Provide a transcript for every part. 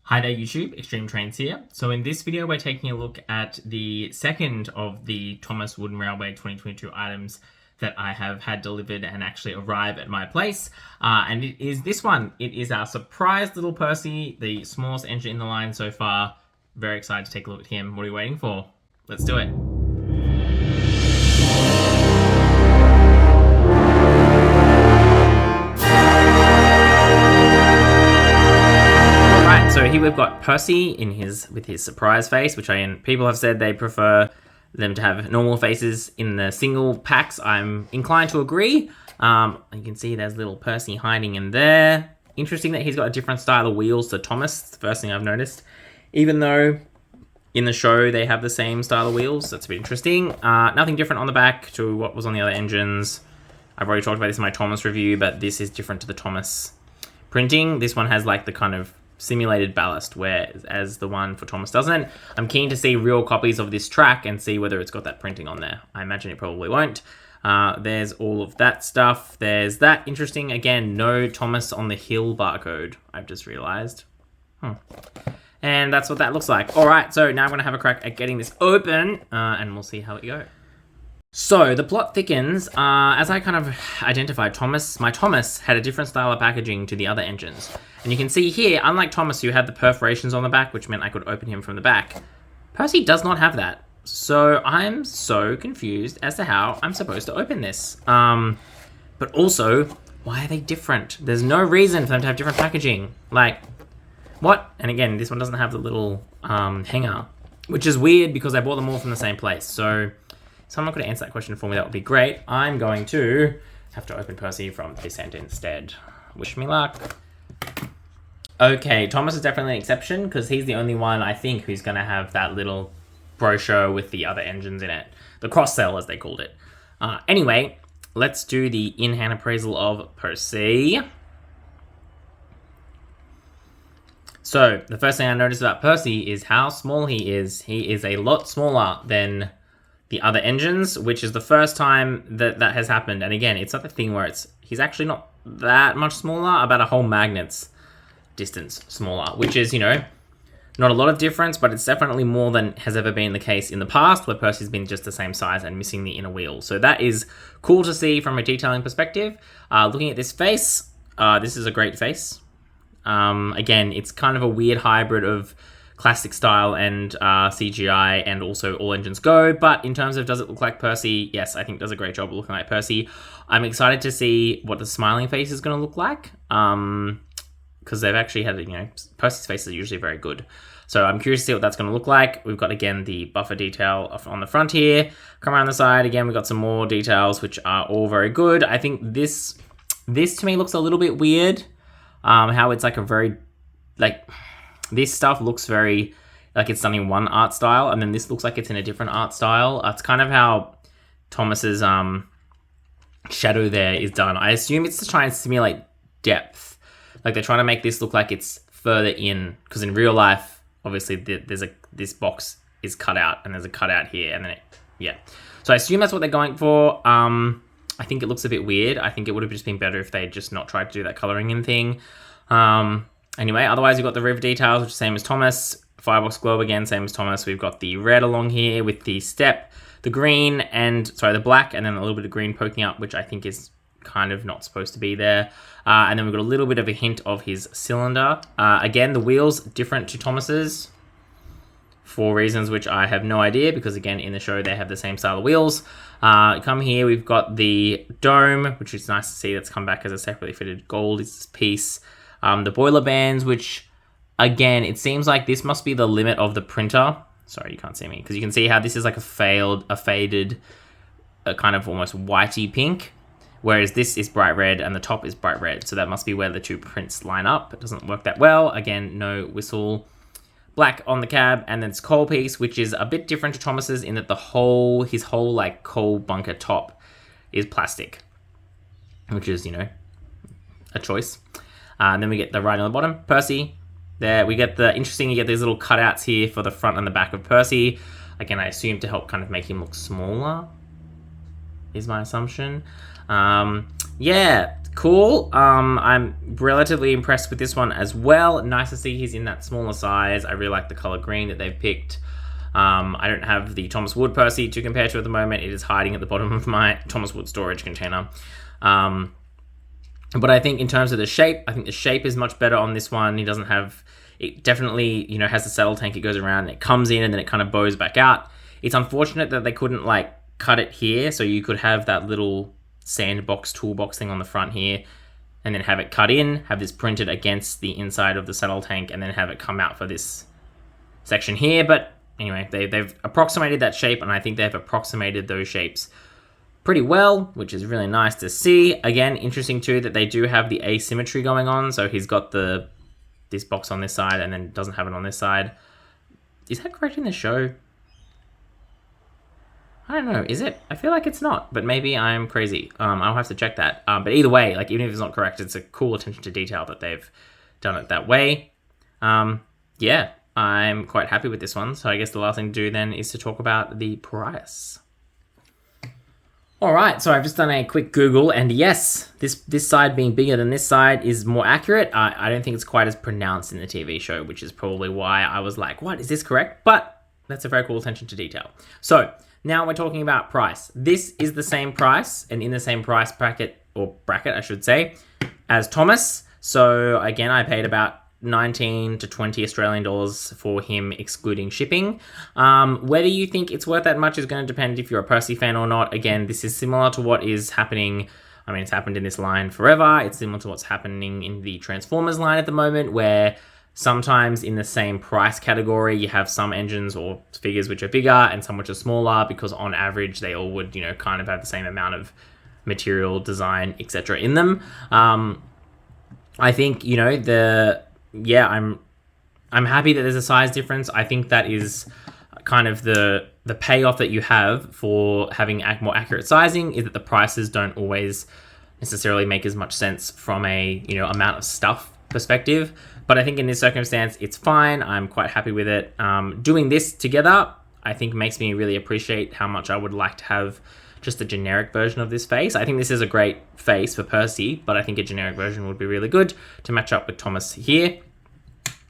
Hi there YouTube, Extreme Trains here. So in this video we're taking a look at the second of the Thomas Wooden Railway 2022 items that I have had delivered and actually arrive at my place. And it is this one. It is our surprise little Percy, the smallest engine in the line so far. Very excited to take a look at him. What are you waiting for? Let's do it. So here we've got Percy with his surprise face, which people have said they prefer them to have normal faces in the single packs. I'm inclined to agree. You can see there's little Percy hiding in there. Interesting that he's got a different style of wheels to Thomas. It's the first thing I've noticed. Even though in the show they have the same style of wheels, that's a bit interesting. Nothing different on the back to what was on the other engines. I've already talked about this in my Thomas review, but this is different to the Thomas printing. This one has like the kind of simulated ballast, whereas the one for Thomas doesn't. I'm keen to see real copies of this track and see whether it's got that printing on there. I imagine it probably won't. There's all of that stuff. There's that. Interesting, again, no Thomas on the hill barcode, I've just realized. And that's what that looks like. All right, so now I'm going to have a crack at getting this open, and we'll see how it goes. So the plot thickens. As I kind of identified, my Thomas had a different style of packaging to the other engines. And you can see here, unlike Thomas, who had the perforations on the back, which meant I could open him from the back, Percy does not have that. So I'm so confused as to how I'm supposed to open this. But also, why are they different? There's no reason for them to have different packaging. Like, what? And again, this one doesn't have the little hanger, which is weird because I bought them all from the same place. So someone could answer that question for me, that would be great. I'm going to have to open Percy from this end instead. Wish me luck. Okay, Thomas is definitely an exception because he's the only one, I think, who's going to have that little brochure with the other engines in it. The cross-sell, as they called it. Anyway, let's do the in-hand appraisal of Percy. So, the first thing I noticed about Percy is how small he is. He is a lot smaller than the other engines, which is the first time that has happened. And again, it's not the thing where he's actually not that much smaller, about a whole magnet's distance smaller, which is, not a lot of difference, but it's definitely more than has ever been the case in the past, where Percy's been just the same size and missing the inner wheel. So that is cool to see from a detailing perspective. Looking at this face, this is a great face. Again, it's kind of a weird hybrid of classic style and CGI, and also all engines go. But in terms of does it look like Percy, yes, I think it does a great job of looking like Percy. I'm excited to see what the smiling face is going to look like, because they've actually had, Percy's face is usually very good. So I'm curious to see what that's going to look like. We've got, again, the buffer detail on the front here. Come around the side, again, we've got some more details, which are all very good. I think this to me looks a little bit weird. How it's like a very, this stuff looks very like it's done in one art style, and then this looks like it's in a different art style. It's kind of how Thomas's shadow there is done. I assume it's to try and simulate depth. Like they're trying to make this look like it's further in, because in real life, obviously this box is cut out, and there's a cutout here, and then So I assume that's what they're going for. I think it looks a bit weird. I think it would have just been better if they just not tried to do that coloring in thing. Anyway, otherwise you've got the riv details, which is same as Thomas. Firebox globe again, same as Thomas. We've got the red along here with the step, the green, the black, and then a little bit of green poking up, which I think is kind of not supposed to be there. And then we've got a little bit of a hint of his cylinder. Again, the wheels different to Thomas's for reasons which I have no idea, because again, in the show they have the same style of wheels. Come here, we've got the dome, which is nice to see. That's come back as a separately fitted gold piece. The boiler bands, which again, it seems like this must be the limit of the printer. Sorry, you can't see me, because you can see how this is like a faded, kind of almost whitey pink, whereas this is bright red and the top is bright red. So that must be where the two prints line up. It doesn't work that well. Again, no whistle. Black on the cab, and then this coal piece, which is a bit different to Thomas's in that his whole like coal bunker top is plastic, which is, a choice. And then we get the writing on the bottom, Percy. There we get you get these little cutouts here for the front and the back of Percy. Again, I assume to help kind of make him look smaller, is my assumption. cool. I'm relatively impressed with this one as well. Nice to see he's in that smaller size. I really like the color green that they've picked. I don't have the Thomas Wood Percy to compare to at the moment. It is hiding at the bottom of my Thomas Wood storage container. But I think in terms of the shape, I think the shape is much better on this one. He doesn't have, it definitely, you know, has the saddle tank. It goes around and it comes in and then it kind of bows back out. It's unfortunate that they couldn't like cut it here. So you could have that little sandbox toolbox thing on the front here and then have it cut in, have this printed against the inside of the saddle tank and then have it come out for this section here. But anyway, they've approximated that shape and I think they've approximated those shapes pretty well, which is really nice to see. Again, interesting too that they do have the asymmetry going on. So he's got this box on this side and then doesn't have it on this side. Is that correct in the show? I don't know. Is it? I feel like it's not, but maybe I'm crazy. I'll have to check that. But either way, like even if it's not correct, it's a cool attention to detail that they've done it that way. Yeah, I'm quite happy with this one. So I guess the last thing to do then is to talk about the price. All right, so I've just done a quick Google, and yes, this side being bigger than this side is more accurate. I don't think it's quite as pronounced in the TV show, which is probably why I was like, what, is this correct? But that's a very cool attention to detail. So now we're talking about price. This is the same price, and in the same price bracket, I should say, as Thomas. So again, I paid about 19 to 20 Australian dollars for him excluding shipping. Whether you think it's worth that much is going to depend if you're a Percy fan or not. Again, this is similar to what is happening. I mean, it's happened in this line forever. It's similar to what's happening in the Transformers line at the moment, where sometimes in the same price category, you have some engines or figures which are bigger and some which are smaller, because on average, they all would, you know, kind of have the same amount of material, design, etc. in them. I think, you know, I'm happy that there's a size difference. I think that is kind of the payoff that you have for having more accurate sizing, is that the prices don't always necessarily make as much sense from a, you know, amount of stuff perspective. But I think in this circumstance, it's fine. I'm quite happy with it. Doing this together, I think makes me really appreciate how much I would like to have just a generic version of this face. I think this is a great face for Percy, but I think a generic version would be really good to match up with Thomas here.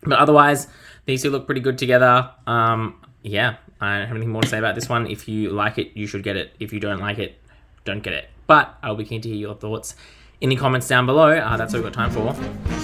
But otherwise, these two look pretty good together. Yeah, I don't have anything more to say about this one. If you like it, you should get it. If you don't like it, don't get it. But I'll be keen to hear your thoughts in the comments down below. That's all we've got time for.